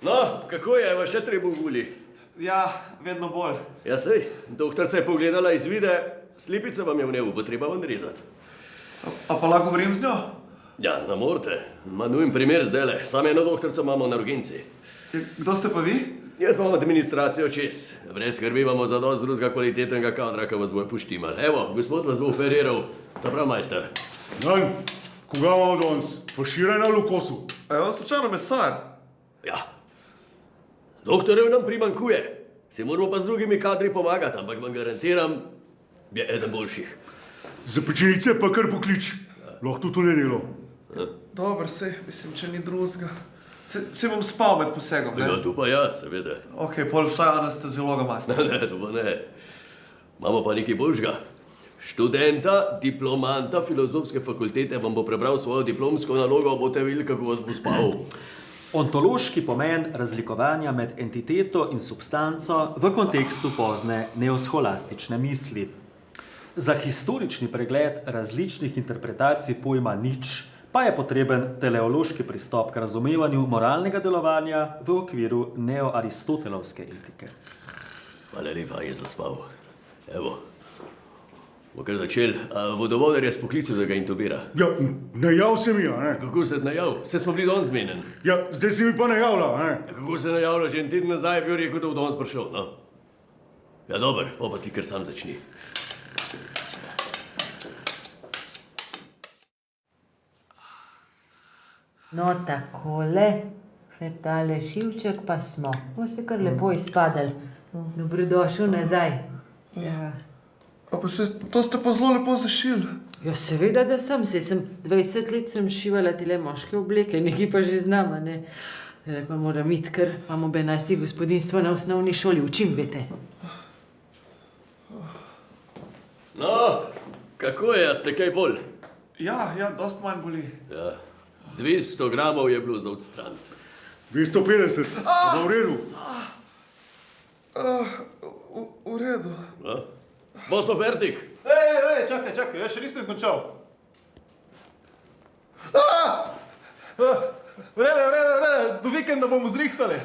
No, kako je, vas še treba uguli? Ja, vedno bolj. Ja, sej, doktorica je pogledala iz vide, slipica vam je v nebu, bo treba ven rezati. A pa lahko govorim z njo? Ja, ne morete. Ma nujen primer zdajle. Sam eno doktorico imamo na urgenci. Kdo ste pa vi? Jaz imam administracijo čez. Brez skrbi imamo za dosti drugega kvalitetnega kadra, ki vas bo poštimal. Evo, gospod vas bo operiral. To prav, majster. Nan, koga imamo danes? Faširaj na lukosu. A je on slučajno mesar? Ja. Doktorjev nam primankuje. Se moramo pa z drugimi kadri pomagati, ampak vam garantiram, je eden boljših. Za pečenice pa kar poklič. Lahko tudi to ne delo. Dobro, sej, mislim, če ni drugega. Se bom spal med posegom, ne? Ja, tu pa ja, seveda. Ok, pol vsaj anesteziologa master. Ne, to pa ne. Imamo pa nekaj boljšega. Študenta, diplomanta filozofske fakultete vam bo prebral svojo diplomsko nalogo, boste videli, kako vas bo spal. Ontološki pomen razlikovanja med entiteto in substanco v kontekstu pozne neoscholastične misli. Za historični pregled različnih interpretacij pojma nič pa je potreben teleološki pristop k razumevanju moralnega delovanja v okviru neoaristotelovske etike. Hvala lepa, je zaspal. Evo, bo kar začel. Vodovodar je spoklical, da ga intubira. Ja, najav se mi, a ne? Kako se je najav? Vse smo bili danes zmenen. Ja, zdaj si mi pa najavlja, a ne? Ja, kako se je najavlja? Že en teden nazaj je bil rekel, da bo danes prišel, no? Ja, dober, pa ti kar sam začni. No, takole, še tale šivček pa smo. Bo se kar lepo izpadel. Dobrodošel nazaj. Ja. A pa to ste pa zelo lepo zašili. Ja, seveda, da sem. Saj sem 20 let sem šivala tile moške obleke, nekaj pa že znam, a ne. Zdaj pa moram iti, ker imamo 11 gospodinstva na osnovni šoli. Učim, vete. No, kako je, ste kaj bolj? Ja, dost manj boli. Ja, 200 gramov je bilo za odstraniti. 250, pa v redu. V redu. No, bo smo fertik. Ej, čakaj, jaz še nisem končal. V redu, do vikenda bomo zrihtali.